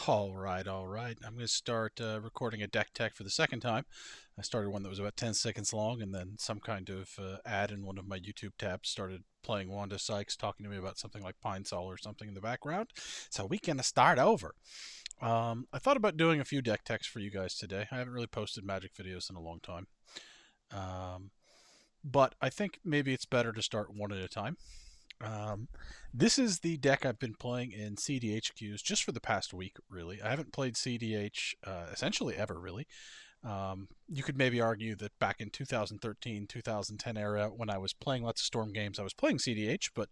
All right. I'm going to start recording a deck tech for the second time. I started one that was about 10 seconds long, and then some kind of ad in one of my YouTube tabs started playing Wanda Sykes talking to me about something like Pine Sol or something in the background. So we're going to start over. I thought about doing a few deck techs for you guys today. I haven't really posted Magic videos in a long time. Um, but I think maybe it's better to start one at a time. Um, this is the deck I've been playing in CDHQs just for the past week, really. I haven't played CDH essentially ever, really. You could maybe argue that back in 2013, 2010 era, when I was playing lots of Storm games, I was playing CDH, but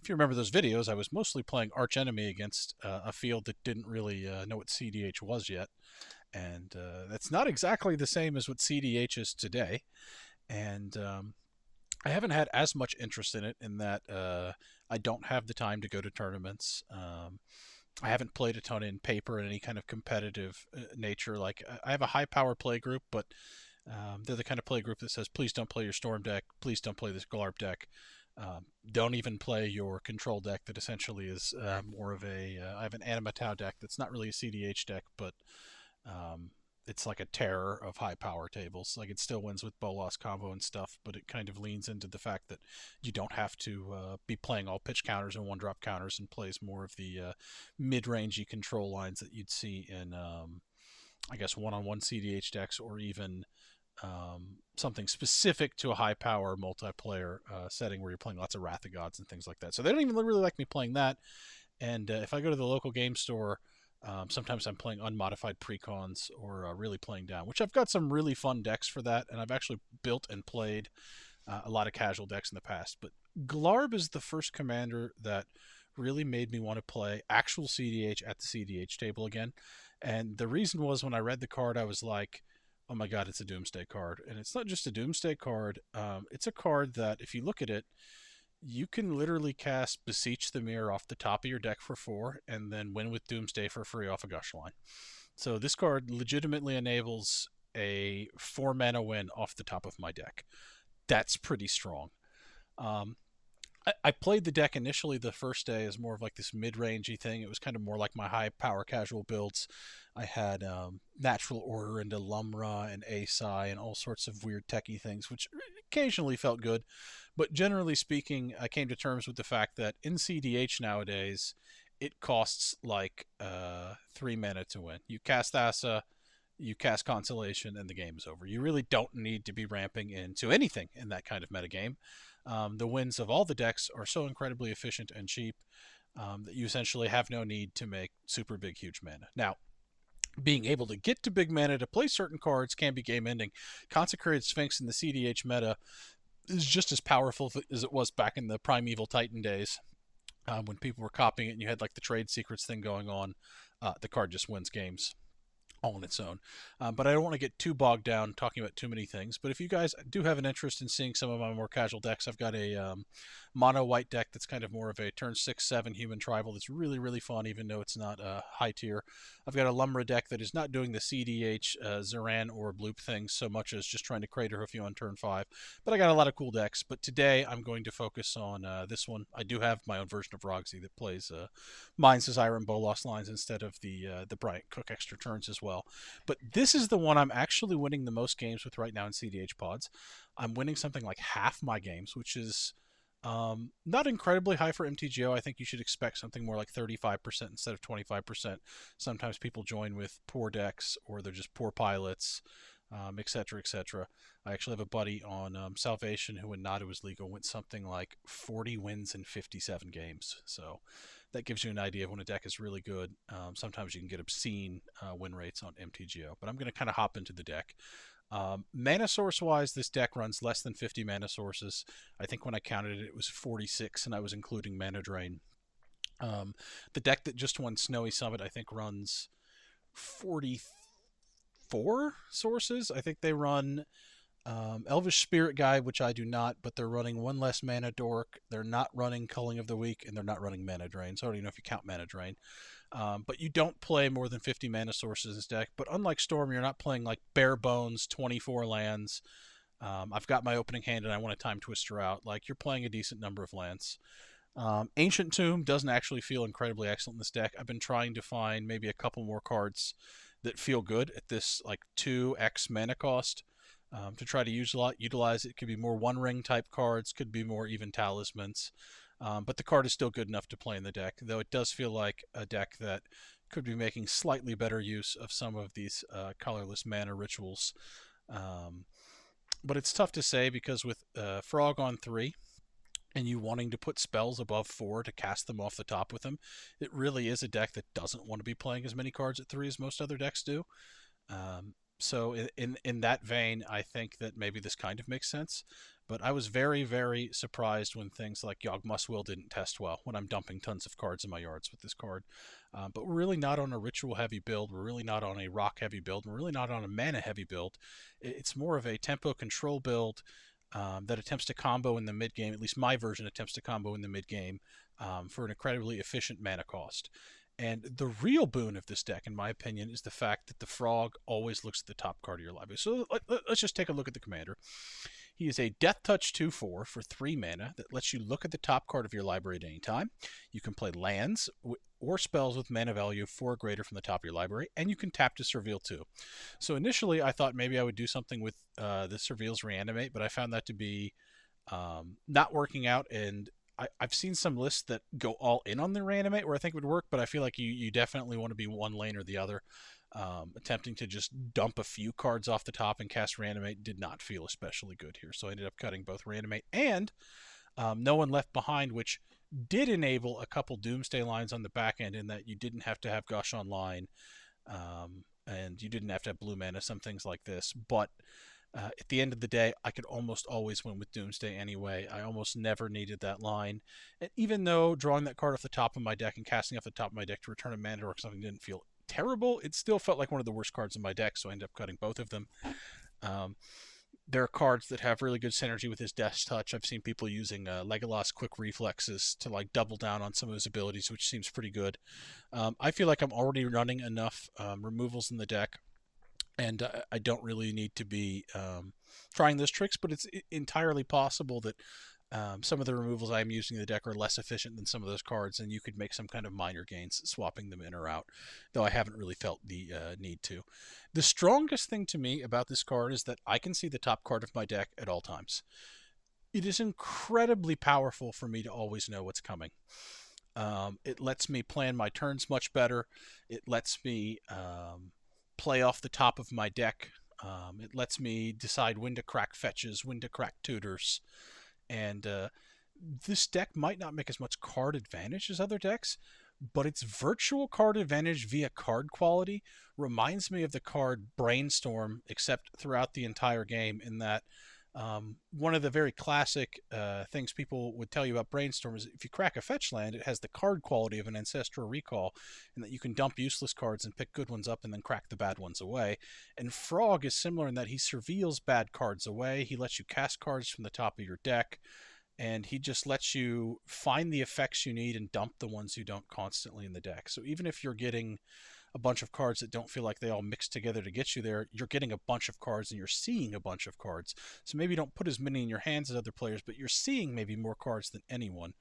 if you remember those videos, I was mostly playing Arch Enemy against a field that didn't really know what CDH was yet. And that's not exactly the same as what CDH is today. And I haven't had as much interest in it in that I don't have the time to go to tournaments. I haven't played a ton in paper in any kind of competitive nature. Like I have a high power play group, but they're the kind of play group that says, please don't play your storm deck, please don't play this Glarb deck, don't even play your control deck that essentially is more of a. I have an Animatau deck that's not really a CDH deck, but um, it's like a terror of high power tables. Like it still wins with Bolas combo and stuff, but it kind of leans into the fact that you don't have to be playing all pitch counters and one drop counters, and plays more of the mid-rangey control lines that you'd see in, I guess, one-on-one CDH decks, or even something specific to a high power multiplayer setting where you're playing lots of Wrath of Gods and things like that. So they don't even really like me playing that. And if I go to the local game store, sometimes I'm playing unmodified precons or really playing down, which I've got some really fun decks for that, and I've actually built and played a lot of casual decks in the past. But Glarb is the first commander that really made me want to play actual CDH at the CDH table again. And the reason was, when I read the card, I was like, oh my god, it's a Doomsday card. And it's not just a Doomsday card, it's a card that, if you look at it, you can literally cast Beseech the Mirror off the top of your deck for 4, and then win with Doomsday for free off a Gush line. So this card legitimately enables a 4 mana win off the top of my deck. That's pretty strong. Um, I played the deck initially the first day as more of like this mid-rangey thing. It was kind of more like my high power casual builds. I had Natural Order into Lumra and Asai and all sorts of weird techie things, which occasionally felt good. But generally speaking, I came to terms with the fact that in CDH nowadays, it costs like 3 mana to win. You cast Asa, you cast Consolation, and the game is over. You really don't need to be ramping into anything in that kind of metagame. The wins of all the decks are so incredibly efficient and cheap that you essentially have no need to make super big, huge mana. Now, being able to get to big mana to play certain cards can be game ending. Consecrated Sphinx in the CDH meta is just as powerful as it was back in the Primeval Titan days, when people were copying it and you had like the trade secrets thing going on. The card just wins games all on its own. But I don't want to get too bogged down talking about too many things. But if you guys do have an interest in seeing some of my more casual decks, I've got a mono white deck that's kind of more of a turn 6/7 human tribal that's really, really fun, even though it's not high tier. I've got a Lumra deck that is not doing the CDH Zaran or Bloop thing so much as just trying to Crater Hoof you on turn 5. But I got a lot of cool decks. But today I'm going to focus on this one. I do have my own version of Roxy that plays Mines, Desire, and Bolas lines instead of the Bryant Cook extra turns as well. But this is the one I'm actually winning the most games with right now in CDH pods. I'm winning something like half my games, which is not incredibly high for MTGO. I think you should expect something more like 35% instead of 25%. Sometimes people join with poor decks, or they're just poor pilots, etc., etc. I actually have a buddy on Salvation who, when Nadu was legal, went something like 40 wins in 57 games. So that gives you an idea of when a deck is really good. Sometimes you can get obscene win rates on MTGO. But I'm going to kind of hop into the deck. Mana source wise, this deck runs less than 50 mana sources. I think when I counted it, it was 46, and I was including Mana Drain. The deck that just won Snowy Summit, I think, runs 44 sources. I think they run Elvish Spirit Guide, which I do not, but they're running one less mana dork. They're not running Culling of the Weak, and they're not running Mana Drain. So I don't even know if you count Mana Drain. But you don't play more than 50 mana sources in this deck. But unlike Storm, you're not playing like bare bones 24 lands. I've got my opening hand and I want a Time Twister out. Like, you're playing a decent number of lands. Ancient Tomb doesn't actually feel incredibly excellent in this deck. I've been trying to find maybe a couple more cards that feel good at this like 2x mana cost to try to utilize it. Could be more one ring type cards, could be more even talismans. But the card is still good enough to play in the deck, though it does feel like a deck that could be making slightly better use of some of these colorless mana rituals. Um, but it's tough to say because with Frog on 3, and you wanting to put spells above 4 to cast them off the top with them, it really is a deck that doesn't want to be playing as many cards at 3 as most other decks do. So in that vein, I think that maybe this kind of makes sense. But I was very, very surprised when things like Yawgmoth's Will didn't test well when I'm dumping tons of cards in my yards with this card. But we're really not on a ritual heavy build. We're really not on a rock heavy build. We're really not on a mana heavy build. It's more of a tempo control build that attempts to combo in the mid game. At least my version attempts to combo in the mid game for an incredibly efficient mana cost. And the real boon of this deck, in my opinion, is the fact that the Frog always looks at the top card of your library. So let's just take a look at the commander. He is a Death Touch 2/4 for 3 mana that lets you look at the top card of your library at any time. You can play lands or spells with mana value 4 or greater from the top of your library, and you can tap to Surveil 2. So initially, I thought maybe I would do something with the Surveil's Reanimate, but I found that to be not working out, and I've seen some lists that go all in on the Reanimate where I think it would work, but I feel like you definitely want to be one lane or the other. Attempting to just dump a few cards off the top and cast Reanimate did not feel especially good here, so I ended up cutting both Reanimate and No One Left Behind, which did enable a couple Doomsday lines on the back end in that you didn't have to have Gush online, and you didn't have to have blue mana, some things like this, but at the end of the day, I could almost always win with Doomsday anyway. I almost never needed that line. And even though drawing that card off the top of my deck and casting off the top of my deck to return a mana or something didn't feel terrible, it still felt like one of the worst cards in my deck, so I ended up cutting both of them. There are cards that have really good synergy with his Death Touch. I've seen people using Legolas Quick Reflexes to like double down on some of his abilities, which seems pretty good. I feel like I'm already running enough removals in the deck, and I don't really need to be trying those tricks, but it's entirely possible that some of the removals I'm using in the deck are less efficient than some of those cards, and you could make some kind of minor gains swapping them in or out, though I haven't really felt the need to. The strongest thing to me about this card is that I can see the top card of my deck at all times. It is incredibly powerful for me to always know what's coming. It lets me plan my turns much better. It lets me play off the top of my deck. It lets me decide when to crack fetches, when to crack tutors. And this deck might not make as much card advantage as other decks, but its virtual card advantage via card quality reminds me of the card Brainstorm, except throughout the entire game, in that one of the very classic things people would tell you about Brainstorm is if you crack a fetch land, it has the card quality of an Ancestral Recall, and that you can dump useless cards and pick good ones up and then crack the bad ones away. And Frog is similar in that he surveils bad cards away. He lets you cast cards from the top of your deck, and he just lets you find the effects you need and dump the ones you don't constantly in the deck. So even if you're getting a bunch of cards that don't feel like they all mix together to get you there, you're getting a bunch of cards and you're seeing a bunch of cards. So maybe you don't put as many in your hands as other players, but you're seeing maybe more cards than anyone.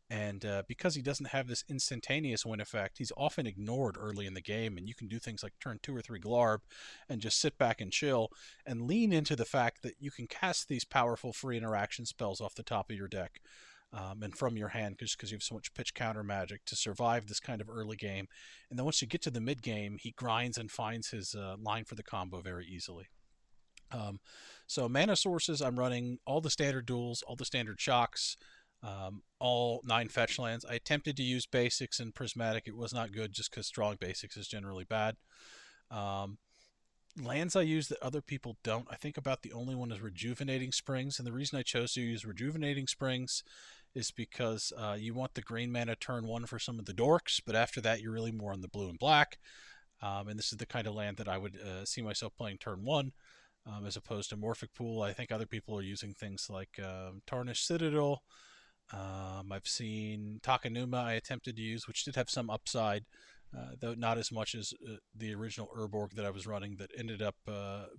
And because he doesn't have this instantaneous win effect, he's often ignored early in the game, and you can do things like turn 2 or 3 Glarb and just sit back and chill and lean into the fact that you can cast these powerful free interaction spells off the top of your deck and from your hand just because you have so much pitch counter magic to survive this kind of early game. And then once you get to the mid game, he grinds and finds his line for the combo very easily. So mana sources, I'm running all the standard duels, all the standard shocks, all 9 fetch lands. I attempted to use basics and prismatic. It was not good just because drawing basics is generally bad. Lands I use that other people don't, I think about the only one is Rejuvenating Springs, and the reason I chose to use Rejuvenating Springs is because you want the green mana turn 1 for some of the dorks, but after that you're really more on the blue and black, and this is the kind of land that I would see myself playing turn 1 as opposed to Morphic Pool. I think other people are using things like Tarnished Citadel. I've seen Takenuma I attempted to use, which did have some upside, though not as much as the original Urborg that I was running that ended up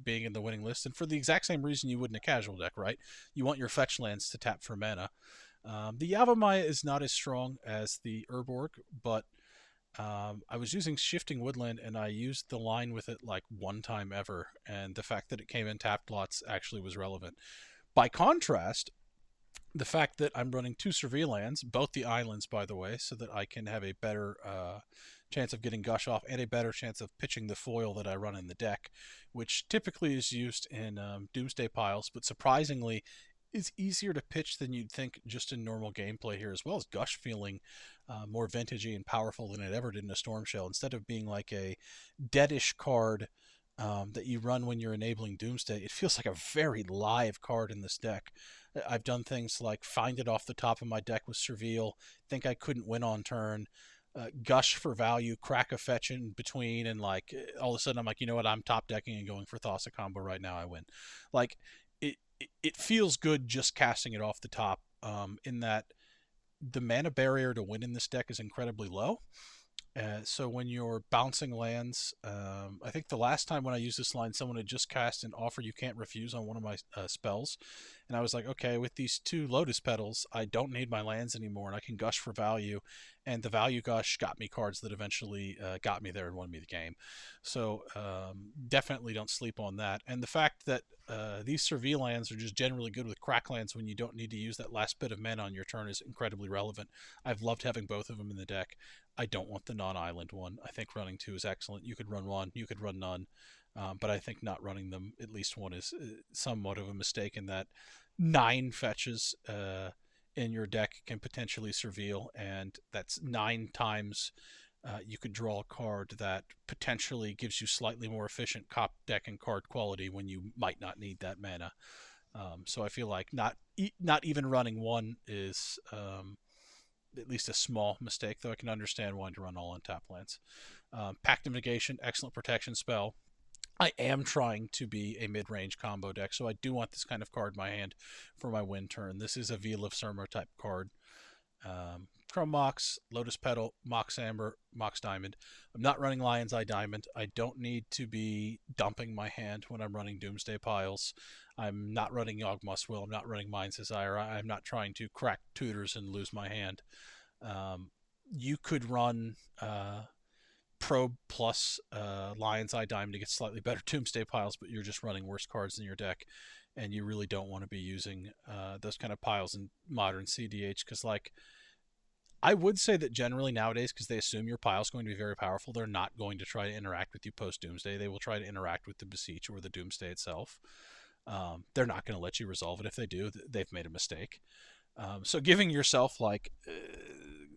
being in the winning list. And for the exact same reason you would in a casual deck, right? You want your fetch lands to tap for mana. The Yavimaya is not as strong as the Urborg, but I was using Shifting Woodland and I used the line with it like one time ever, and the fact that it came in tapped lots actually was relevant. By contrast, the fact that I'm running two Surveillance, both the islands, by the way, so that I can have a better chance of getting gush off and a better chance of pitching the foil that I run in the deck, which typically is used in Doomsday piles, but surprisingly is easier to pitch than you'd think just in normal gameplay here, as well as Gush feeling more vintagey and powerful than it ever did in a Storm Shell. Instead of being like a deadish card that you run when you're enabling Doomsday, it feels like a very live card in this deck. I've done things like find it off the top of my deck with Surveil, think I couldn't win on turn, gush for value, crack a fetch in between, and like all of a sudden I'm like, you know what, I'm top decking and going for Thassa combo right now, I win. Like it feels good just casting it off the top. In that the mana barrier to win in this deck is incredibly low. So when you're bouncing lands, I think the last time when I used this line, someone had just cast an offer you can't refuse on one of my spells, and I was like, okay, with these two Lotus Petals, I don't need my lands anymore, and I can gush for value, and the value gush got me cards that eventually got me there and won me the game. So definitely don't sleep on that. And the fact that these Survey lands are just generally good with crack lands when you don't need to use that last bit of mana on your turn is incredibly relevant. I've loved having both of them in the deck. I don't want the non-island one. I think running two is excellent. You could run one, you could run none, but I think not running them, at least one, is somewhat of a mistake in that 9 fetches in your deck can potentially surveil, and that's 9 times you could draw a card that potentially gives you slightly more efficient cop deck and card quality when you might not need that mana. So I feel like not even running one is at least a small mistake, though I can understand wanting to run all on tap lands. Pact of Negation, excellent protection spell. I am trying to be a mid-range combo deck, so I do want this kind of card in my hand for my win turn. This is a Veil of Surma type card. Chrome Mox, Lotus Petal, Mox Amber, Mox Diamond. I'm not running Lion's Eye Diamond. I don't need to be dumping my hand when I'm running Doomsday Piles. I'm not running Yawgmoth's Will. I'm not running Mind's Desire. I'm not trying to crack tutors and lose my hand. You could run Probe plus Lion's Eye Diamond to get slightly better Doomsday Piles, but you're just running worse cards in your deck, and you really don't want to be using those kind of piles in modern CDH, because like I would say that generally nowadays, because they assume your pile is going to be very powerful, they're not going to try to interact with you post Doomsday. They will try to interact with the Beseech or the Doomsday itself. They're not going to let you resolve it. If they do, they've made a mistake. So giving yourself like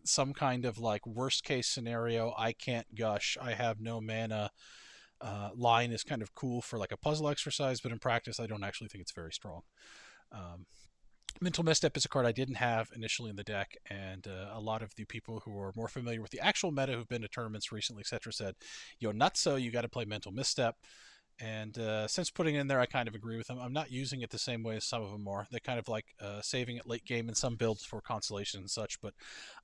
some kind of like worst case scenario, I can't gush, I have no mana, line is kind of cool for like a puzzle exercise, but in practice, I don't actually think it's very strong. Um, Mental Misstep is a card I didn't have initially in the deck, and a lot of the people who are more familiar with the actual meta who've been to tournaments recently, etc., said, "Yo, nutso, you got to play Mental Misstep." And since putting it in there, I kind of agree with them. I'm not using it the same way as some of them are. They kind of like saving it late game in some builds for consolation and such. But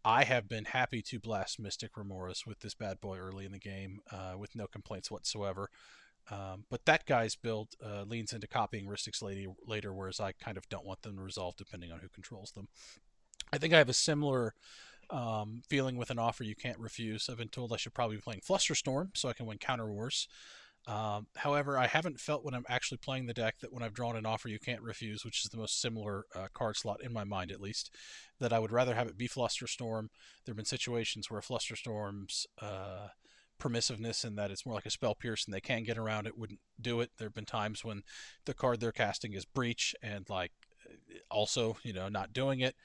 I have been happy to blast Mystic Remoras with this bad boy early in the game with no complaints whatsoever. But that guy's build leans into copying Rystic's later, whereas I kind of don't want them to resolve depending on who controls them. I think I have a similar feeling with an offer you can't refuse. I've been told I should probably be playing Flusterstorm so I can win Counter Wars. However, I haven't felt when I'm actually playing the deck that when I've drawn an offer you can't refuse, which is the most similar card slot in my mind at least, that I would rather have it be Flusterstorm. There have been situations where Flusterstorm's permissiveness in that it's more like a spell pierce and they can get around it wouldn't do it. There have been times when the card they're casting is Breach and like also, not doing it.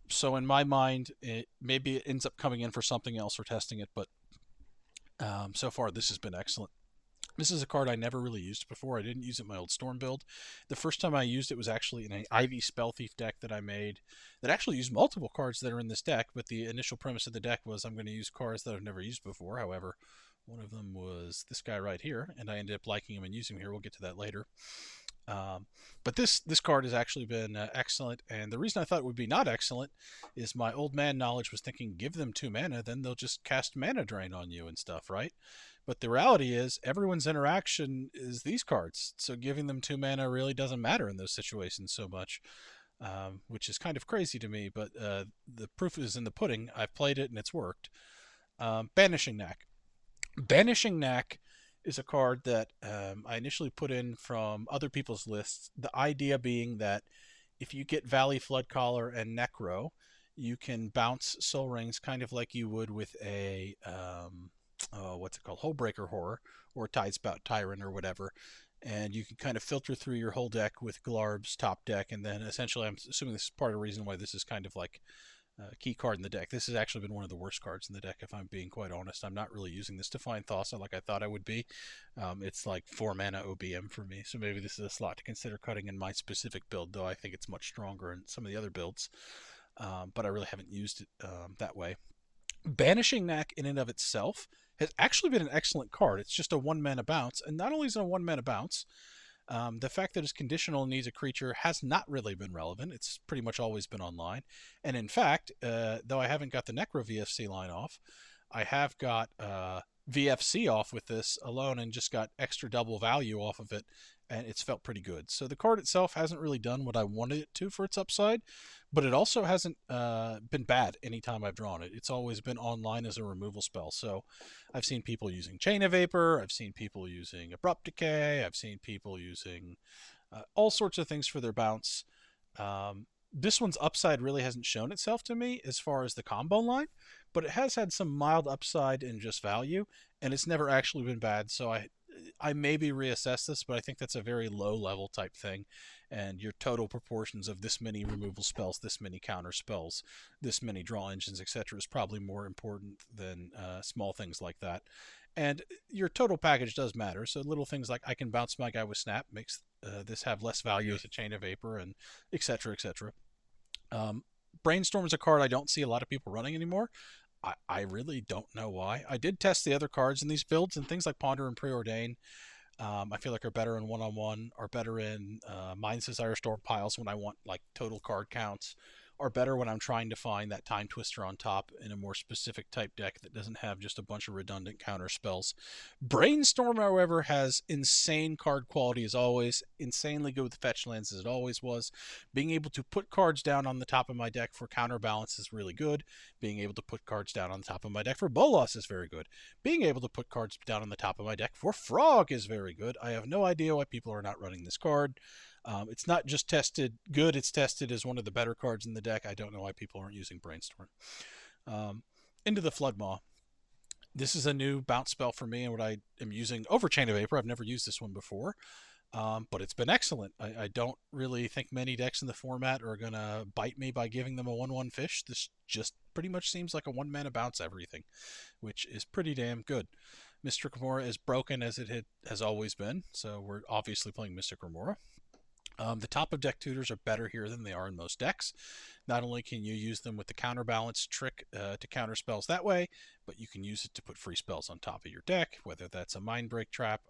So in my mind, maybe it ends up coming in for something else or testing it, but so far this has been excellent. This is a card I never really used before. I didn't use it in my old Storm build. The first time I used it was actually in an Ivy Spell Thief deck that I made that actually used multiple cards that are in this deck, but the initial premise of the deck was I'm going to use cards that I've never used before. However, one of them was this guy right here, and I ended up liking him and using him here. We'll get to that later. But this card has actually been excellent, and the reason I thought it would be not excellent is my old man knowledge was thinking give them 2 mana, then they'll just cast Mana Drain on you and stuff, right? But the reality is everyone's interaction is these cards, so giving them 2 mana really doesn't matter in those situations so much. which is kind of crazy to me, but the proof is in the pudding. I've played it and it's worked. Banishing Knack. Banishing Knack is a card that I initially put in from other people's lists. The idea being that if you get Valley Flood Collar and Necro, you can bounce Soul Rings kind of like you would with a what's it called, Hullbreaker Horror or Tidespout Tyrant or whatever, and you can kind of filter through your whole deck with Glarb's top deck, and then essentially, I'm assuming this is part of the reason why this is kind of like a key card in the deck. This has actually been one of the worst cards in the deck, if I'm being quite honest. I'm not really using this to find Thassa like I thought I would be. It's like 4 mana OBM for me, so maybe this is a slot to consider cutting in my specific build, though I think it's much stronger in some of the other builds. But I really haven't used it that way. Banishing Knack in and of itself has actually been an excellent card. It's just a 1 mana bounce, and not only is it a 1 mana bounce, the fact that it's conditional and needs a creature has not really been relevant. It's pretty much always been online. And in fact, though I haven't got the Necro VFC line off, I have got VFC off with this alone and just got extra double value off of it, and it's felt pretty good. So the card itself hasn't really done what I wanted it to for its upside, but it also hasn't been bad anytime I've drawn it. It's always been online as a removal spell. So I've seen people using Chain of Vapor, I've seen people using Abrupt Decay, I've seen people using all sorts of things for their bounce. This one's upside really hasn't shown itself to me as far as the combo line, but it has had some mild upside in just value, and it's never actually been bad. So I maybe reassess this, but I think that's a very low level type thing. And your total proportions of this many removal spells, this many counter spells, this many draw engines, etc., is probably more important than small things like that. And your total package does matter. So little things like I can bounce my guy with Snap makes this have less value as a Chain of Vapor, and etc. etc. Brainstorm is a card I don't see a lot of people running anymore. I really don't know why. I did test the other cards in these builds, and things like Ponder and Preordain, I feel like are better in one-on-one, are better in Mind's Desire Store piles when I want like total card counts, are better when I'm trying to find that Time Twister on top in a more specific type deck that doesn't have just a bunch of redundant counter spells. Brainstorm, however, has insane card quality as always, insanely good with fetch lands as it always was. Being able to put cards down on the top of my deck for counterbalance is really good. Being able to put cards down on the top of my deck for Bolas is very good. Being able to put cards down on the top of my deck for Frog is very good. I have no idea why people are not running this card. It's not just tested good, it's tested as one of the better cards in the deck. I don't know why people aren't using Brainstorm. Into the Floodmaw. This is a new bounce spell for me, and what I am using over Chain of Vapor. I've never used this one before, but it's been excellent. I don't really think many decks in the format are going to bite me by giving them a 1-1 fish. This just pretty much seems like a 1 mana bounce everything, which is pretty damn good. Mystic Remora is broken as it has always been, so we're obviously playing Mystic Remora. The top of deck tutors are better here than they are in most decks. Not only can you use them with the counterbalance trick to counter spells that way, but you can use it to put free spells on top of your deck, whether that's a Mindbreak Trap,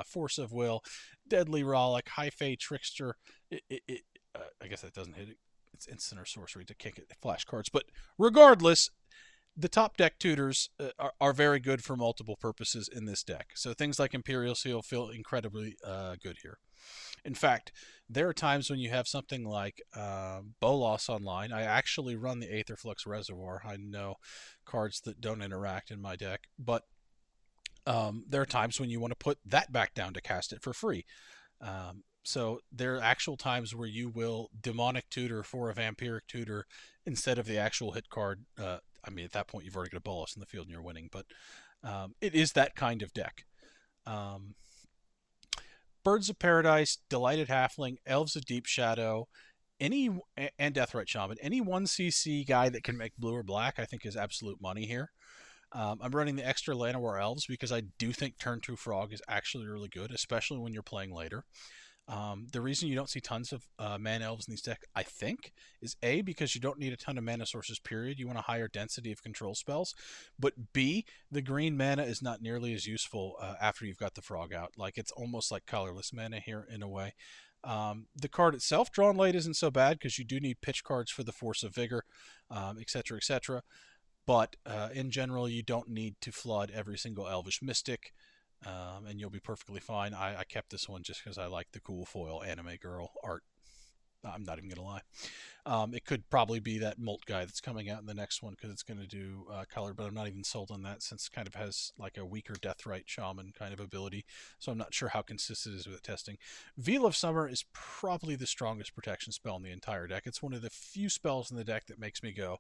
Force of Will, Deadly Rollick, High Fade Trickster. I guess that doesn't hit it. It's instant or sorcery to kick it flash cards. But regardless, the top deck tutors are very good for multiple purposes in this deck. So things like Imperial Seal feel incredibly good here. In fact, there are times when you have something like Bolas online. I actually run the Aetherflux Reservoir. I know cards that don't interact in my deck, but there are times when you want to put that back down to cast it for free. So there are actual times where you will Demonic Tutor for a Vampiric Tutor instead of the actual hit card. I mean, at that point, you've already got a Bolas in the field and you're winning, but it is that kind of deck. Birds of Paradise, Delighted Halfling, Elves of Deep Shadow, and Deathrite Shaman. Any 1cc guy that can make blue or black, I think, is absolute money here. I'm running the extra Llanowar Elves because I do think Turn 2 Frog is actually really good, especially when you're playing later. The reason you don't see tons of mana elves in these decks, I think, is A, because you don't need a ton of mana sources, period. You want a higher density of control spells. But B, the green mana is not nearly as useful after you've got the frog out. Like, it's almost like colorless mana here in a way. The card itself, drawn late, isn't so bad because you do need pitch cards for the Force of Vigor, etc., etc. But in general, you don't need to flood every single Elvish Mystic. And you'll be perfectly fine. I kept this one just because I like the cool foil anime girl art. I'm not even going to lie. It could probably be that Molt guy that's coming out in the next one because it's going to do color, but I'm not even sold on that since it kind of has like a weaker Deathrite Shaman kind of ability. So I'm not sure how consistent it is with the testing. Veil of Summer is probably the strongest protection spell in the entire deck. It's one of the few spells in the deck that makes me go,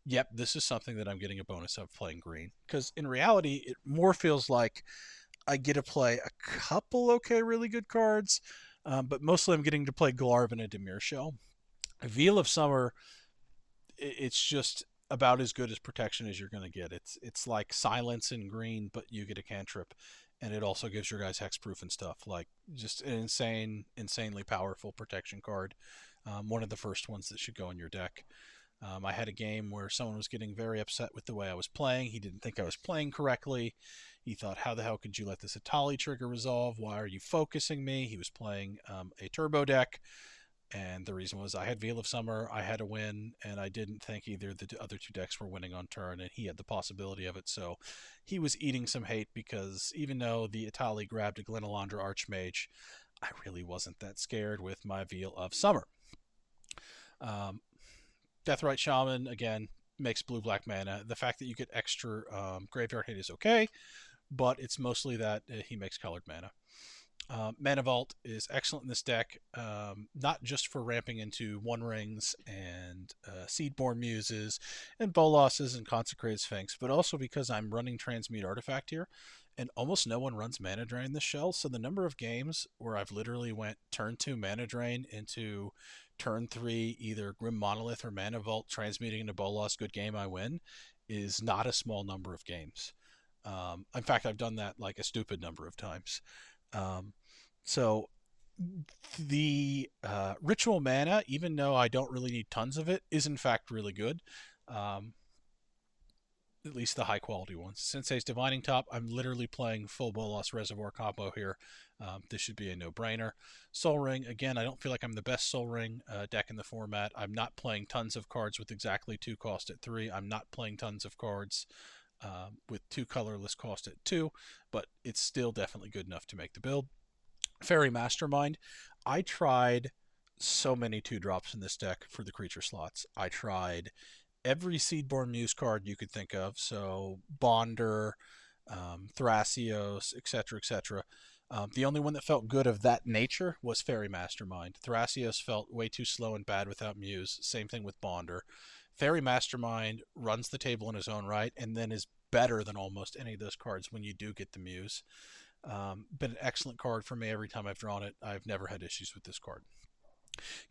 yep, this is something that I'm getting a bonus of playing green. Because in reality, it more feels like I get to play a couple okay, really good cards, but mostly I'm getting to play Glarb and a Dimir Shell. Veil of Summer, it's just about as good as protection as you're going to get. It's like silence in green, but you get a cantrip, and it also gives your guys hexproof and stuff. Like just an insanely powerful protection card. One of the first ones that should go in your deck. I had a game where someone was getting very upset with the way I was playing. He didn't think I was playing correctly. He thought, how the hell could you let this Atali trigger resolve? Why are you focusing me? He was playing a turbo deck. And the reason was I had Veil of Summer, I had a win, and I didn't think either the other two decks were winning on turn, and he had the possibility of it. So he was eating some hate because even though the Atali grabbed a Glenalandra Archmage, I really wasn't that scared with my Veil of Summer. Deathrite Shaman, again, makes blue-black mana. The fact that you get extra graveyard hit is okay, but it's mostly that he makes colored mana. Mana Vault is excellent in this deck, not just for ramping into One Rings and Seedborn Muses and Bolosses and Consecrated Sphinx, but also because I'm running Transmute Artifact here, and almost no one runs Mana Drain in this shell, so the number of games where I've literally went turn 2 Mana Drain into turn 3 either Grim Monolith or Mana Vault, transmuting into Bolos, good game, I win, is not a small number of games. In fact, I've done that like a stupid number of times. So the ritual mana, even though I don't really need tons of it, is in fact really good. At least the high quality ones. Sensei's Divining Top, I'm literally playing full Bolos Reservoir combo here. This should be a no-brainer. Sol Ring, again, I don't feel like I'm the best Sol Ring deck in the format. I'm not playing tons of cards with exactly 2 cost at 3. I'm not playing tons of cards with 2 colorless cost at 2, but it's still definitely good enough to make the build. Fairy Mastermind, I tried so many 2-drops in this deck for the creature slots. I tried every Seedborn Muse card you could think of, so Bonder, Thrasios, etc., etc. The only one that felt good of that nature was Fairy Mastermind. Thrasios felt way too slow and bad without Muse. Same thing with Bonder. Fairy Mastermind runs the table in his own right and then is better than almost any of those cards when you do get the Muse. Been an excellent card for me every time I've drawn it. I've never had issues with this card.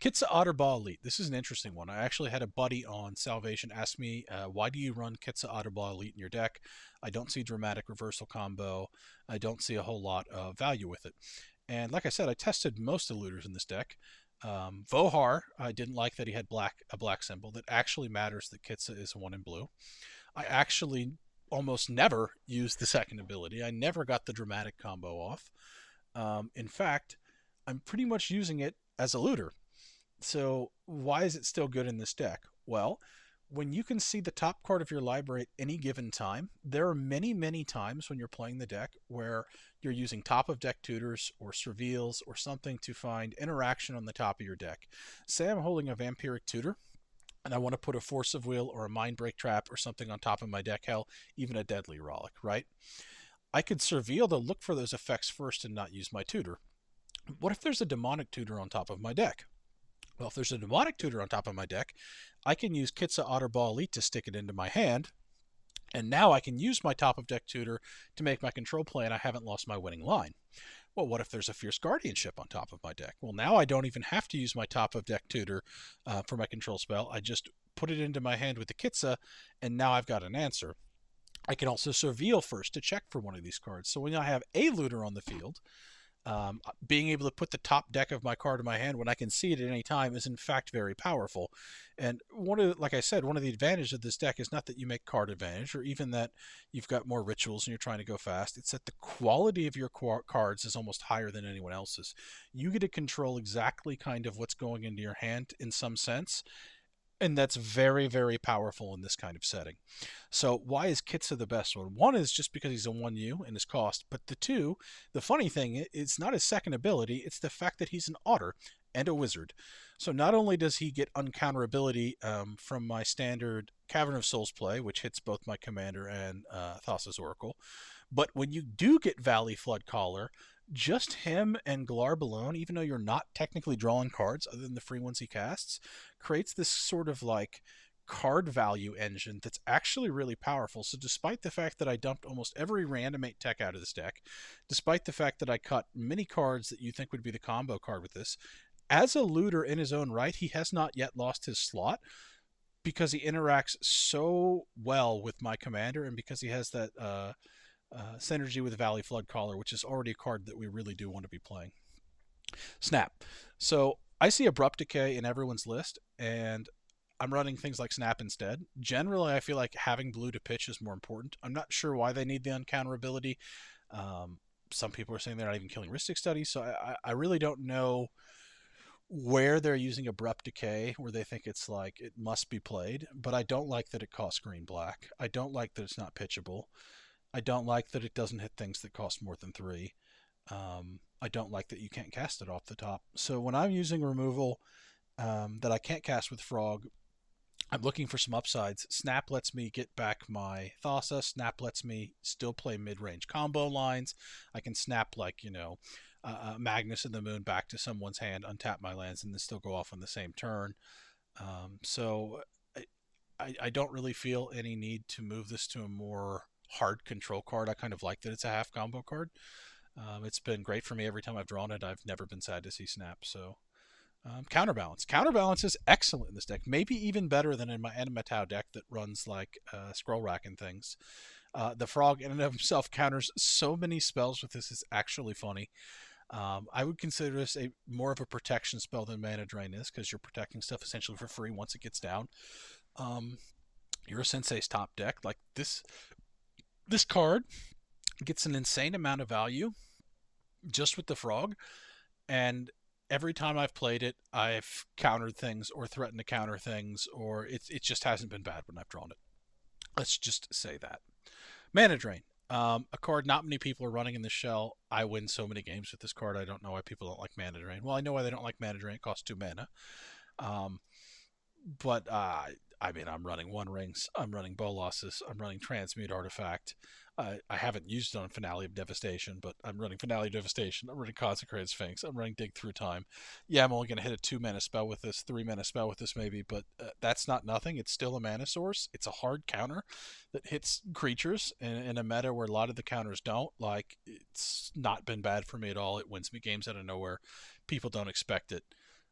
Kitsa Otterball Elite. This is an interesting one. I actually had a buddy on Salvation ask me, why do you run Kitsa Otterball Elite in your deck? I don't see dramatic reversal combo. I don't see a whole lot of value with it. And like I said, I tested most of the looters in this deck. Vohar, I didn't like that he had a black symbol. That actually matters that Kitsa is 1 in blue. I actually almost never used the second ability. I never got the dramatic combo off. In fact, I'm pretty much using it as a looter. So why is it still good in this deck? Well, when you can see the top card of your library at any given time, there are many, many times when you're playing the deck where you're using top of deck tutors or surveils or something to find interaction on the top of your deck. Say I'm holding a vampiric tutor and I want to put a Force of Will or a Mind Break Trap or something on top of my deck, hell, even a Deadly Rollick, right? I could surveil to look for those effects first and not use my tutor. What if there's a demonic tutor on top of my deck? Well, if there's a demonic tutor on top of my deck, I can use Kitsa Otterball Elite to stick it into my hand, and now I can use my top of deck tutor to make my control play, and I haven't lost my winning line. Well, what if there's a Fierce Guardianship on top of my deck? Well, now I don't even have to use my top of deck tutor for my control spell. I just put it into my hand with the Kitsa, and now I've got an answer. I can also surveil first to check for one of these cards. So when I have a looter on the field, being able to put the top deck of my card in my hand when I can see it at any time is in fact very powerful. And like I said, one of the advantages of this deck is not that you make card advantage or even that you've got more rituals and you're trying to go fast. It's that the quality of your cards is almost higher than anyone else's. You get to control exactly kind of what's going into your hand in some sense. And that's very, very powerful in this kind of setting. So why is Kitsa the best one? One is just because he's a 1U and his cost. But the funny thing, it's not his second ability. It's the fact that he's an otter and a wizard. So not only does he get uncounterability from my standard Cavern of Souls play, which hits both my commander and Thassa's Oracle, but when you do get Valley Flood Caller, just him and Glarb alone, even though you're not technically drawing cards other than the free ones he casts, creates this sort of like card value engine that's actually really powerful. So despite the fact that I dumped almost every reanimate tech out of this deck, despite the fact that I cut many cards that you think would be the combo card with this, as a looter in his own right, he has not yet lost his slot because he interacts so well with my commander, and because he has that synergy with Valley Flood Caller, which is already a card that we really do want to be playing. Snap. So I see Abrupt Decay in everyone's list, and I'm running things like Snap instead. Generally, I feel like having blue to pitch is more important. I'm not sure why they need the uncounterability. Some people are saying they're not even killing Rhystic Studies, so I really don't know where they're using Abrupt Decay, where they think it's like it must be played, but I don't like that it costs green black. I don't like that it's not pitchable. I don't like that it doesn't hit things that cost more than 3. I don't like that you can't cast it off the top. So when I'm using removal that I can't cast with Frog, I'm looking for some upsides. Snap lets me get back my Thassa. Snap lets me still play mid-range combo lines. I can snap like, Magnus in the Moon back to someone's hand, untap my lands, and then still go off on the same turn. So I don't really feel any need to move this to a more hard control card. I kind of like that it's a half combo card. It's been great for me every time I've drawn it. I've never been sad to see Snap. So Counterbalance. Counterbalance is excellent in this deck. Maybe even better than in my Animatau deck that runs like Scroll Rack and things. The Frog in and of himself counters so many spells with this. Is actually funny. I would consider this more of a protection spell than Mana Drain is, because you're protecting stuff essentially for free once it gets down. Your Sensei's top deck, like this card gets an insane amount of value just with the Frog, and every time I've played it, I've countered things or threatened to counter things, or it just hasn't been bad when I've drawn it. Let's just say that. Mana Drain. A card not many people are running in the shell. I win so many games with this card. I don't know why people don't like Mana Drain. Well, I know why they don't like Mana Drain. It costs 2 mana. But I mean, I'm running One Rings. I'm running Bolas's. I'm running Transmute Artifact. I haven't used it on Finale of Devastation, but I'm running Finale of Devastation. I'm running Consecrated Sphinx. I'm running Dig Through Time. Yeah, I'm only going to hit a 2 mana spell with this, 3 mana spell with this maybe, but that's not nothing. It's still a mana source. It's a hard counter that hits creatures in a meta where a lot of the counters don't. Like, it's not been bad for me at all. It wins me games out of nowhere. People don't expect it.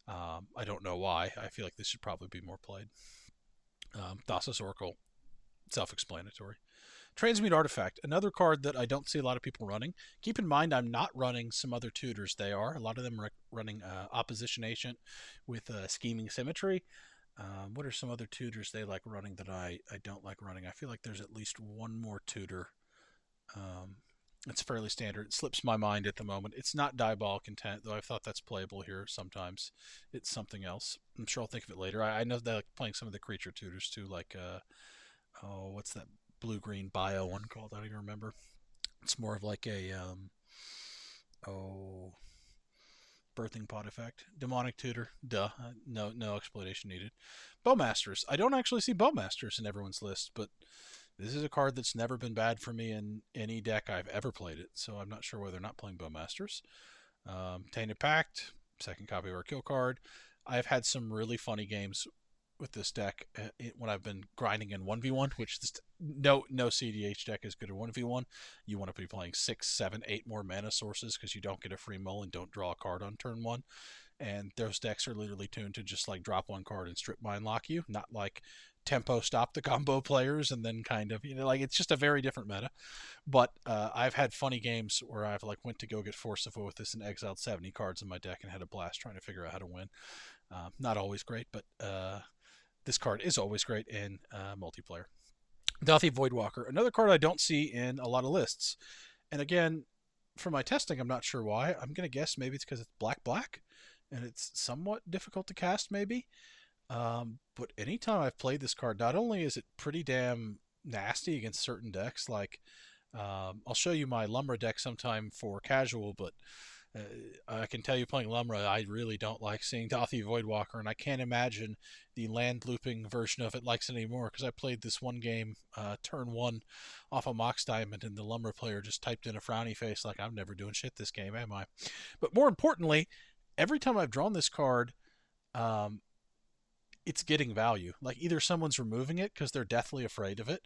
I don't know why. I feel like this should probably be more played. Thassa's Oracle, self-explanatory. Transmute Artifact, another card that I don't see a lot of people running. Keep in mind, I'm not running some other tutors. They are. A lot of them are running Opposition Agent with Scheming Symmetry. What are some other tutors they like running that I don't like running? I feel like there's at least one more tutor. It's fairly standard. It slips my mind at the moment. It's not Diabolic Intent, though I've thought that's playable here sometimes. It's something else. I'm sure I'll think of it later. I know they're playing some of the creature tutors too, like, what's that blue-green bio one called? I don't even remember. It's more of like a, Birthing Pod effect. Demonic Tutor. Duh. No explanation needed. Bowmasters. I don't actually see Bowmasters in everyone's list, but this is a card that's never been bad for me in any deck I've ever played it, so I'm not sure why they're not playing Bowmasters. Tainted Pact, second copy of our kill card. I've had some really funny games with this deck when I've been grinding in 1v1, which no CDH deck is good at 1v1. You want to be playing 6, 7, 8 more mana sources because you don't get a free mull and don't draw a card on turn 1. And those decks are literally tuned to just like drop one card and strip mine lock you, not like tempo stop the combo players and then kind of, like, it's just a very different meta. But I've had funny games where I've like went to go get Force of Will with this and exiled 70 cards in my deck and had a blast trying to figure out how to win. Not always great, but this card is always great in multiplayer. Dauthi Voidwalker, another card I don't see in a lot of lists. And again, for my testing, I'm not sure why. I'm going to guess maybe it's because it's black, and it's somewhat difficult to cast maybe. But anytime I've played this card, not only is it pretty damn nasty against certain decks, like I'll show you my Lumber deck sometime for casual, but Uh, I can tell you, playing Lumra, I really don't like seeing Dothy Voidwalker, and I can't imagine the land looping version of it likes it anymore. Because I played this one game, turn one, off a Mox Diamond, and the Lumra player just typed in a frowny face like, "I'm never doing shit this game, am I?" But more importantly, every time I've drawn this card, um, it's getting value. Like either someone's removing it because they're deathly afraid of it,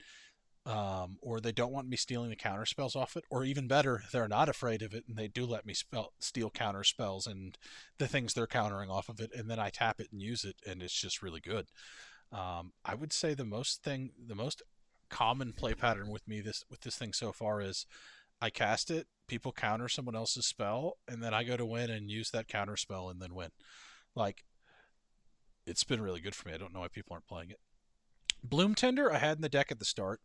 or they don't want me stealing the counter spells off it, or even better, they're not afraid of it and they do let me steal counter spells and the things they're countering off of it, and then I tap it and use it, and it's just really good. I would say the most common play pattern with me this thing so far is I cast it, people counter someone else's spell, and then I go to win and use that counter spell and then win. Like it's been really good for me. I don't know why people aren't playing it. Bloom Tender I had in the deck at the start.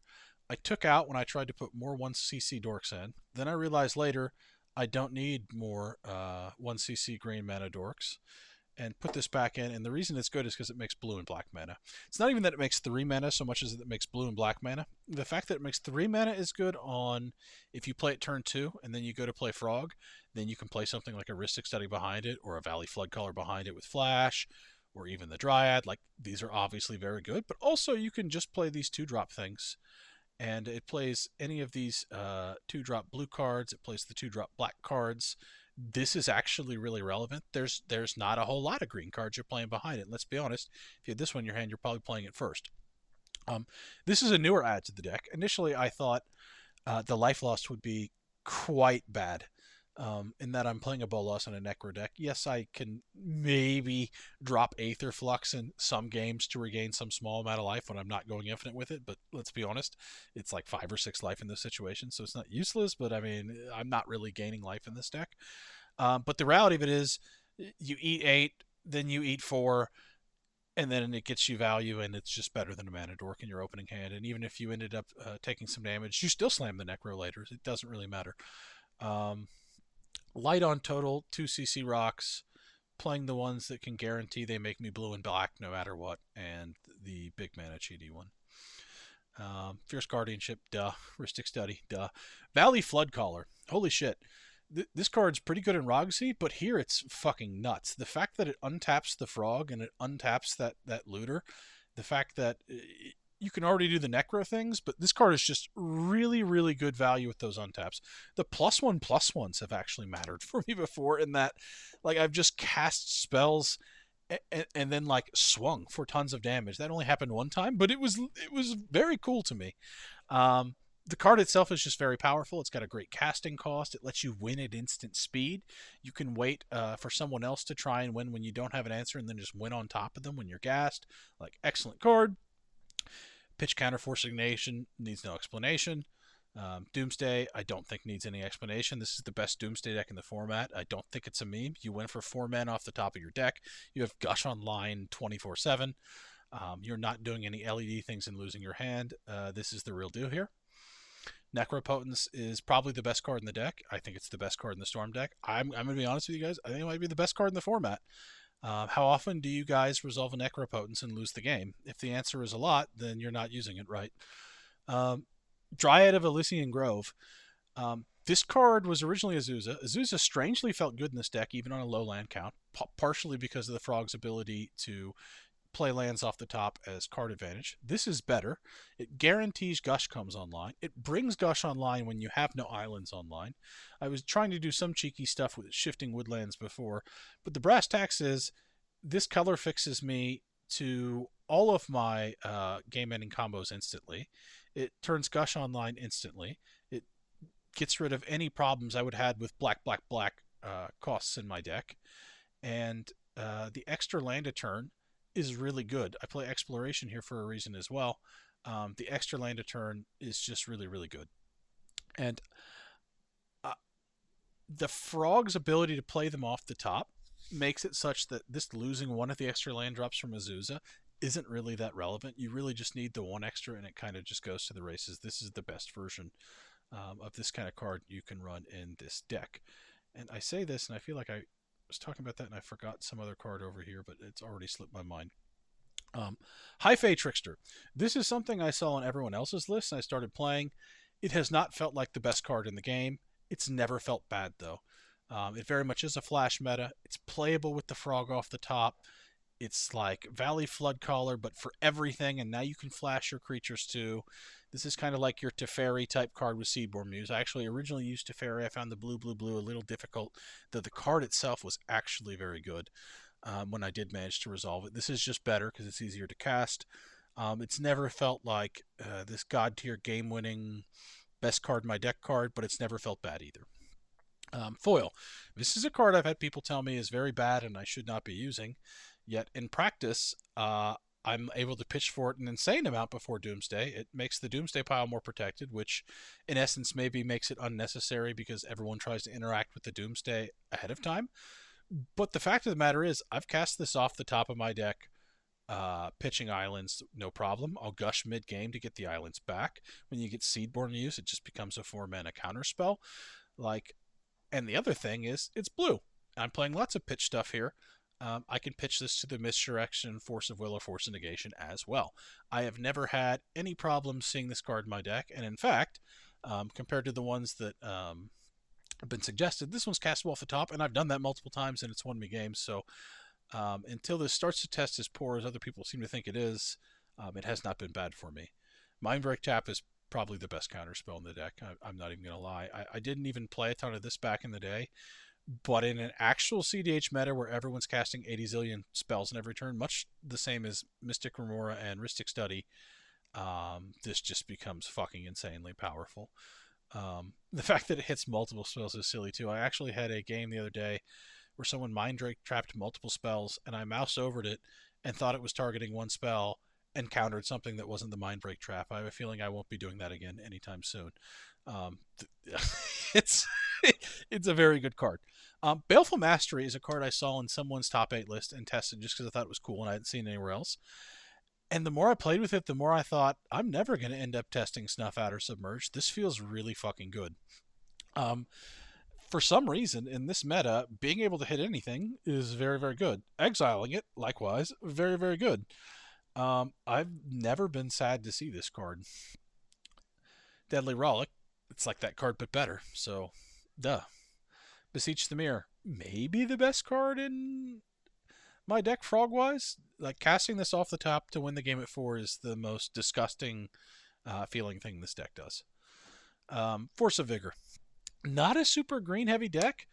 I took out when I tried to put more 1cc dorks in. Then I realized later I don't need more 1cc green mana dorks and put this back in. And the reason it's good is because it makes blue and black mana. It's not even that it makes 3 mana so much as it makes blue and black mana. The fact that it makes 3 mana is good on if you play it turn 2 and then you go to play Frog, then you can play something like a Rhystic Study behind it or a Valley Floodcaller behind it with Flash, or even the Dryad. Like these are obviously very good, but also you can just play these 2-drop things and it plays any of these 2-drop blue cards. It plays the 2-drop black cards. This is actually really relevant. There's not a whole lot of green cards you're playing behind it. Let's be honest. If you had this one in your hand, you're probably playing it first. This is a newer add to the deck. Initially, I thought the life loss would be quite bad. In that I'm playing a Bolas on a Necro deck. Yes, I can maybe drop Aether Flux in some games to regain some small amount of life when I'm not going infinite with it, but let's be honest, it's like 5 or 6 life in this situation, so it's not useless, but I mean, I'm not really gaining life in this deck. But the reality of it is, you eat 8, then you eat 4, and then it gets you value, and it's just better than a mana dork in your opening hand. And even if you ended up taking some damage, you still slam the Necro later. It doesn't really matter. Um, Light on total, 2cc rocks, playing the ones that can guarantee they make me blue and black no matter what, and the big mana cheaty one. Fierce Guardianship, duh. Rhystic Study, duh. Valley Floodcaller, holy shit. This card's pretty good in Roxy, but here it's fucking nuts. The fact that it untaps the frog and it untaps that looter, the fact that you can already do the Necro things, but this card is just really, really good value with those untaps. The +1/+1s have actually mattered for me before in that, like, I've just cast spells and then like swung for tons of damage. That only happened one time, but it was very cool to me. The card itself is just very powerful. It's got a great casting cost. It lets you win at instant speed. You can wait for someone else to try and win when you don't have an answer, and then just win on top of them when you're gassed. Like, excellent card. Pitch Counter Force Ignation needs no explanation. Doomsday, I don't think needs any explanation. This is the best Doomsday deck in the format. I don't think it's a meme. You win for 4 men off the top of your deck. You have Gush online 24/7. You're not doing any LED things and losing your hand. This is the real deal here. Necropotence is probably the best card in the deck. I think it's the best card in the Storm deck. I'm going to be honest with you guys. I think it might be the best card in the format. How often do you guys resolve a Necropotence and lose the game? If the answer is a lot, then you're not using it right. Dryad of Elysian Grove. This card was originally Azusa. Azusa strangely felt good in this deck, even on a low land count, partially because of the Frog's ability to play lands off the top as card advantage. This is better. It guarantees Gush comes online. It brings Gush online when you have no islands online. I was trying to do some cheeky stuff with shifting woodlands before, but the brass tacks is this color fixes me to all of my game-ending combos instantly. It turns Gush online instantly. It gets rid of any problems I would have had with black, black, black costs in my deck. And the extra land a turn is really good. I play Exploration here for a reason as well. The extra land a turn is just really, really good. And the Frog's ability to play them off the top makes it such that this losing one of the extra land drops from Azusa isn't really that relevant. You really just need the one extra, and it kind of just goes to the races. This is the best version of this kind of card you can run in this deck. And I say this, and I feel like I was talking about that, and I forgot some other card over here, but it's already slipped my mind. High Fae Trickster. This is something I saw on everyone else's list, and I started playing. It has not felt like the best card in the game. It's never felt bad, though. It very much is a flash meta. It's playable with the frog off the top. It's like Valley Flood Caller, but for everything, and now you can flash your creatures too. This is kind of like your Teferi type card with Seedborn Muse. I actually originally used Teferi. I found the blue, blue, blue a little difficult, though the card itself was actually very good when I did manage to resolve it. This is just better because it's easier to cast. It's never felt like this god tier game winning best card in my deck card, but it's never felt bad either. Foil. This is a card I've had people tell me is very bad and I should not be using. Yet in practice, I'm able to pitch for it an insane amount before Doomsday. It makes the Doomsday pile more protected, which in essence maybe makes it unnecessary because everyone tries to interact with the Doomsday ahead of time. But the fact of the matter is, I've cast this off the top of my deck, pitching islands, no problem. I'll gush mid game to get the islands back. When you get Seedborn Muse, it just becomes a 4-mana counterspell. Like, and the other thing is, it's blue. I'm playing lots of pitch stuff here. I can pitch this to the Misdirection, Force of Will, or Force of Negation as well. I have never had any problems seeing this card in my deck, and in fact, compared to the ones that have been suggested, this one's castable off the top, and I've done that multiple times, and it's won me games. So until this starts to test as poor as other people seem to think it is, it has not been bad for me. Mindbreak Tap is probably the best counterspell in the deck. I'm not even going to lie. I didn't even play a ton of this back in the day. But in an actual CDH meta where everyone's casting 80 zillion spells in every turn, much the same as Mystic Remora and Rhystic Study, this just becomes fucking insanely powerful. The fact that it hits multiple spells is silly too. I actually had a game the other day where someone Mind Drake trapped multiple spells, and I mouse overed it and thought it was targeting one spell and countered something that wasn't the Mind Break trap. I have a feeling I won't be doing that again anytime soon. It's it's a very good card. Baleful Mastery is a card I saw in someone's top 8 list and tested just because I thought it was cool and I hadn't seen it anywhere else. And the more I played with it, the more I thought, I'm never going to end up testing Snuff Out or Submerged. This feels really fucking good. For some reason, in this meta, being able to hit anything is very, very good. Exiling it, likewise, very, very good. I've never been sad to see this card. Deadly Rollick, it's like that card but better. So, duh. Beseech the Mirror, maybe the best card in my deck frog-wise. Like, casting this off the top to win the game at 4 is the most disgusting feeling thing this deck does. Force of Vigor. Not a super green-heavy deck,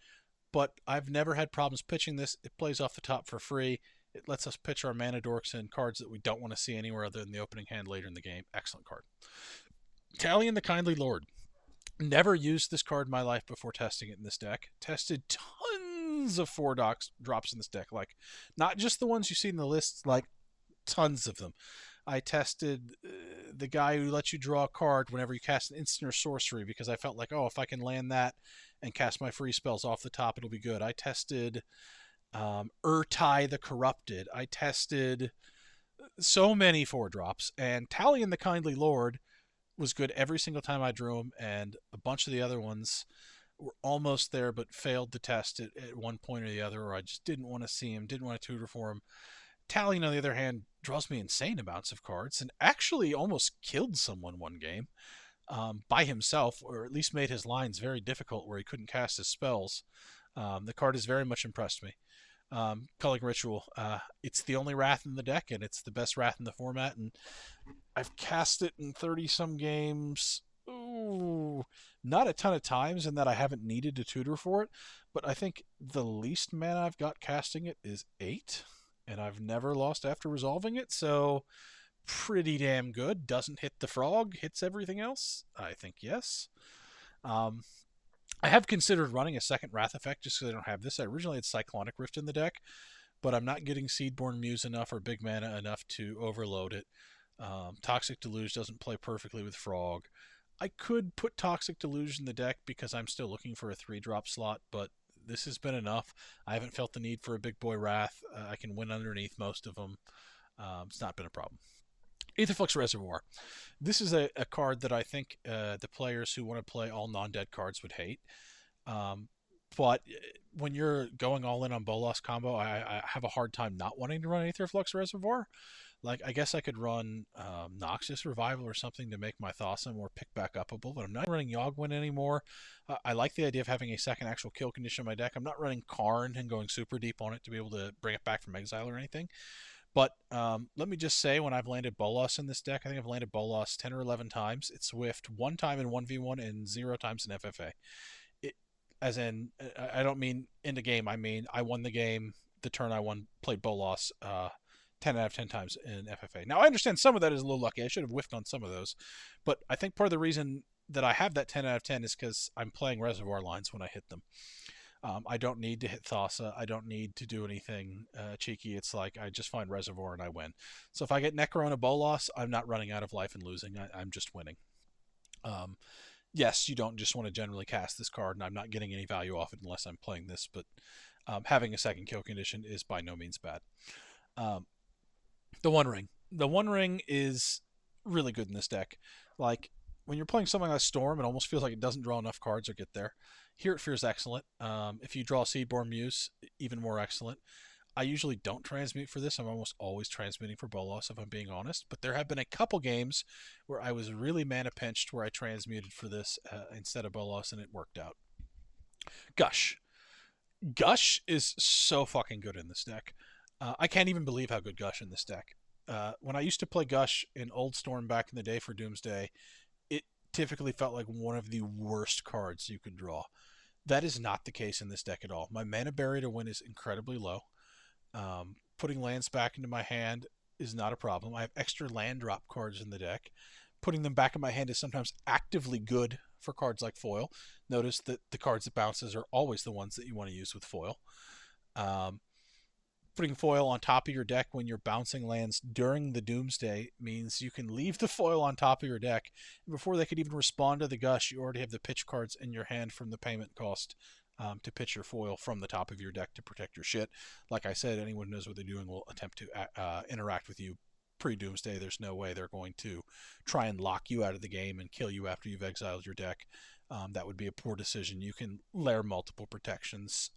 but I've never had problems pitching this. It plays off the top for free. It lets us pitch our mana dorks and cards that we don't want to see anywhere other than the opening hand later in the game. Excellent card. Talion the Kindly Lord. Never used this card in my life before testing it in this deck. Tested tons of 4 drops in this deck. Like, not just the ones you see in the list, like, tons of them. I tested the guy who lets you draw a card whenever you cast an instant or sorcery because I felt like, oh, if I can land that and cast my free spells off the top, it'll be good. I tested Urtai the Corrupted. I tested so many 4 drops. And Talion the Kindly Lord was good every single time I drew him, and a bunch of the other ones were almost there but failed to test it at one point or the other, or I just didn't want to see him, didn't want to tutor for him. Talion, on the other hand, draws me insane amounts of cards and actually almost killed someone one game by himself, or at least made his lines very difficult where he couldn't cast his spells. The card has very much impressed me. Culling Ritual. It's the only Wrath in the deck, and it's the best Wrath in the format, and I've cast it in 30-some games. Ooh, not a ton of times in that I haven't needed to tutor for it, but I think the least mana I've got casting it is 8, and I've never lost after resolving it, so pretty damn good. Doesn't hit the frog, hits everything else? I think yes. I have considered running a second Wrath effect just because I don't have this. I originally had Cyclonic Rift in the deck, but I'm not getting Seedborn Muse enough or big mana enough to overload it. Toxic Deluge doesn't play perfectly with Frog. I could put Toxic Deluge in the deck because I'm still looking for a 3-drop slot, but this has been enough. I haven't felt the need for a big boy Wrath. I can win underneath most of them. It's not been a problem. Aetherflux Reservoir. This is a card that I think the players who want to play all non-dead cards would hate. But when you're going all in on Bolas combo, I have a hard time not wanting to run Aetherflux Reservoir. Like, I guess I could run Noxious Revival or something to make my Thassa more pick back upable, but I'm not running Yogwin anymore. I like the idea of having a second actual kill condition in my deck. I'm not running Karn and going super deep on it to be able to bring it back from exile or anything. But let me just say, when I've landed Bolas in this deck, I think I've landed Bolas 10 or 11 times. It's Swift one time in 1v1 and 0 times in FFA. It, as in, I don't mean in the game. I mean, I won the game the turn I won, played Bolas 10 out of 10 times in FFA. Now, I understand some of that is a little lucky. I should have whiffed on some of those. But I think part of the reason that I have that 10 out of 10 is because I'm playing Reservoir Lines when I hit them. I don't need to hit Thassa. I don't need to do anything cheeky. It's like I just find Reservoir and I win. So if I get Necro and a Bolas, I'm not running out of life and losing. I'm just winning. Yes, you don't just want to generally cast this card, and I'm not getting any value off it unless I'm playing this, but having a second kill condition is by no means bad. The One Ring. The One Ring is really good in this deck. Like, when you're playing something like Storm, it almost feels like it doesn't draw enough cards or get there. Here it feels excellent. If you draw Seedborn Muse, even more excellent. I usually don't transmute for this. I'm almost always transmuting for Bolas, if I'm being honest. But there have been a couple games where I was really mana pinched where I transmuted for this instead of Bolas, and it worked out. Gush. Gush is so fucking good in this deck. I can't even believe how good Gush in this deck. When I used to play Gush in Old Storm back in the day for Doomsday, it typically felt like one of the worst cards you could draw. That is not the case in this deck at all. My mana barrier to win is incredibly low. Putting lands back into my hand is not a problem. I have extra land drop cards in the deck. Putting them back in my hand is sometimes actively good for cards like foil. Notice that the cards that bounces are always the ones that you want to use with foil. Putting foil on top of your deck when you're bouncing lands during the Doomsday means you can leave the foil on top of your deck. And before they could even respond to the Gush, you already have the pitch cards in your hand from the payment cost to pitch your foil from the top of your deck to protect your shit. Like I said, anyone who knows what they're doing will attempt to interact with you pre-Doomsday. There's no way they're going to try and lock you out of the game and kill you after you've exiled your deck. That would be a poor decision. You can layer multiple protections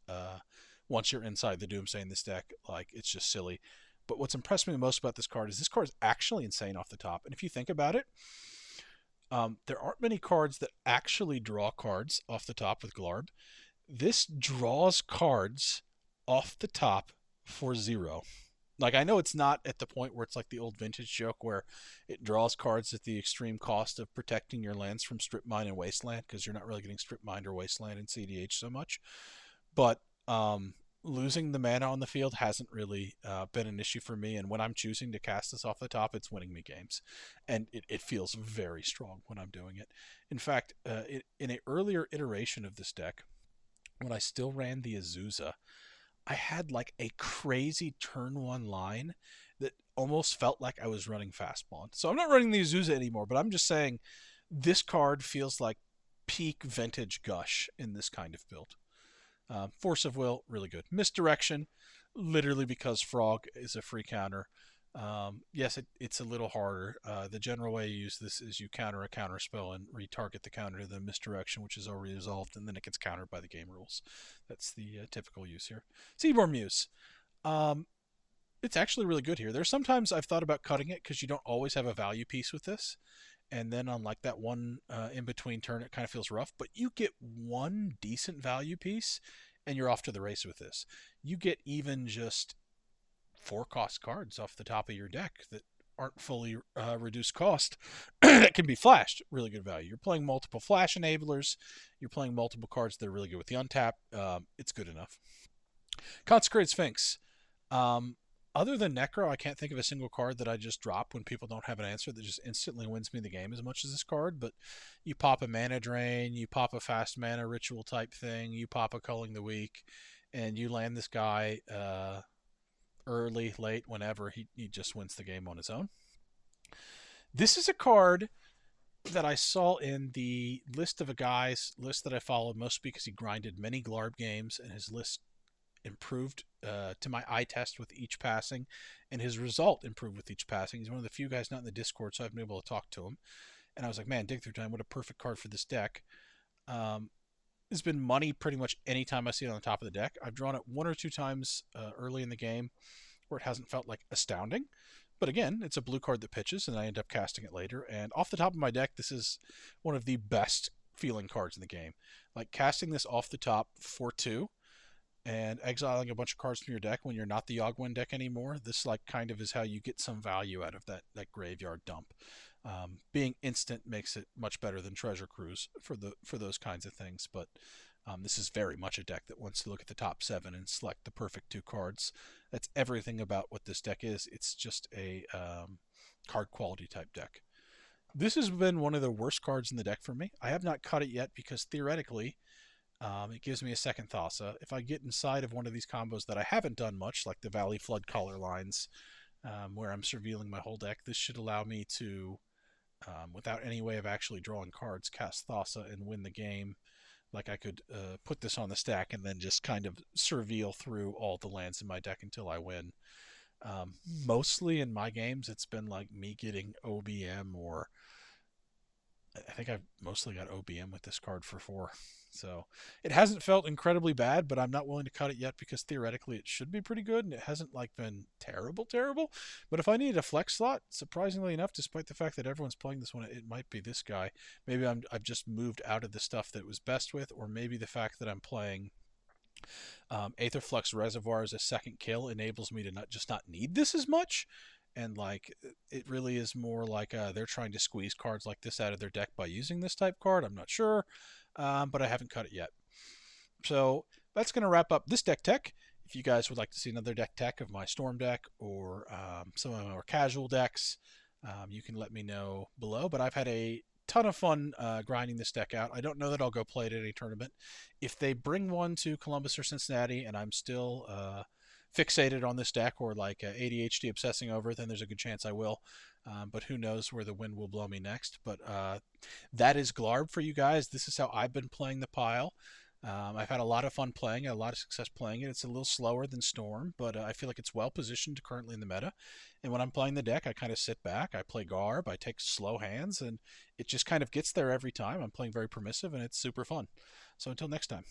once you're inside the Doomsday in this deck. Like, it's just silly. But what's impressed me the most about this card is actually insane off the top. And if you think about it, there aren't many cards that actually draw cards off the top with Glarb. This draws cards off the top for 0. Like, I know it's not at the point where it's like the old vintage joke where it draws cards at the extreme cost of protecting your lands from Strip Mine and Wasteland, because you're not really getting Strip Mine or Wasteland in CDH so much. But losing the mana on the field hasn't really been an issue for me, and when I'm choosing to cast this off the top, it's winning me games. And it feels very strong when I'm doing it. In fact, in an earlier iteration of this deck, when I still ran the Azusa, I had like a crazy turn 1 line that almost felt like I was running Fastbond. So I'm not running the Azusa anymore, but I'm just saying this card feels like peak vintage Gush in this kind of build. Force of Will, really good. Misdirection, literally because Frog is a free counter. Yes, it's a little harder. The general way you use this is you counter a counter spell and retarget the counter to the misdirection, which is already resolved, and then it gets countered by the game rules. That's the typical use here. Seedborn Muse. It's actually really good here. There's sometimes I've thought about cutting it because you don't always have a value piece with this. And then on like that one in-between turn, it kind of feels rough. But you get one decent value piece, and you're off to the race with this. You get even just 4-cost cards off the top of your deck that aren't fully reduced cost that can be flashed. Really good value. You're playing multiple flash enablers. You're playing multiple cards that are really good with the untap. It's good enough. Consecrated Sphinx. Other than Necro, I can't think of a single card that I just drop when people don't have an answer that just instantly wins me the game as much as this card. But you pop a Mana Drain, you pop a fast mana ritual type thing, you pop a Culling the Weak, and you land this guy early, late, whenever. He just wins the game on his own. This is a card that I saw in the list of a guy's list that I followed, mostly because he grinded many Glarb games, and his list improved to my eye test with each passing, and his result improved with each passing. He's one of the few guys not in the Discord, so I've been able to talk to him. And I was like, man, Dig Through Time, what a perfect card for this deck. It's been money pretty much any time I see it on the top of the deck. I've drawn it 1 or 2 times early in the game where it hasn't felt like astounding, But again, it's a blue card that pitches, and I end up casting it later. And off the top of my deck, this is one of the best feeling cards in the game. Like casting this off the top for 2 and exiling a bunch of cards from your deck when you're not the Ogwen deck anymore. This like kind of is how you get some value out of that graveyard dump. Being instant makes it much better than Treasure Cruise for those kinds of things. But this is very much a deck that wants to look at the top 7 and select the perfect 2 cards. That's everything about what this deck is. It's just a card quality type deck. This has been one of the worst cards in the deck for me. I have not cut it yet because theoretically it gives me a second Thassa. If I get inside of one of these combos that I haven't done much, like the Valley Flood color lines, where I'm surveilling my whole deck, this should allow me to, without any way of actually drawing cards, cast Thassa and win the game. Like I could put this on the stack and then just kind of surveil through all the lands in my deck until I win. Mostly in my games, it's been like me getting OBM, or I think I've mostly got OBM with this card for 4. So it hasn't felt incredibly bad, but I'm not willing to cut it yet because theoretically it should be pretty good, and it hasn't like been terrible. But if I needed a flex slot, surprisingly enough, despite the fact that everyone's playing this one, it might be this guy. Maybe I've just moved out of the stuff that it was best with, or maybe the fact that I'm playing Aetherflux Reservoir as a second kill enables me to not need this as much. And like it really is more like they're trying to squeeze cards like this out of their deck by using this type card. I'm not sure, but I haven't cut it yet. So that's going to wrap up this deck tech. If you guys would like to see another deck tech of my Storm deck or some of my more casual decks, you can let me know below. But I've had a ton of fun grinding this deck out. I don't know that I'll go play it at any tournament. If they bring one to Columbus or Cincinnati and I'm still fixated on this deck or like ADHD obsessing over it, then there's a good chance I will. But who knows where the wind will blow me next. But that is Glarb for you guys. This is how I've been playing the pile. I've had a lot of fun playing it, a lot of success playing it. It's a little slower than Storm, but I feel like it's well positioned currently in the meta. And when I'm playing the deck, I kind of sit back, I play Garb, I take slow hands, and it just kind of gets there every time. I'm playing very permissive, and it's super fun. So until next time.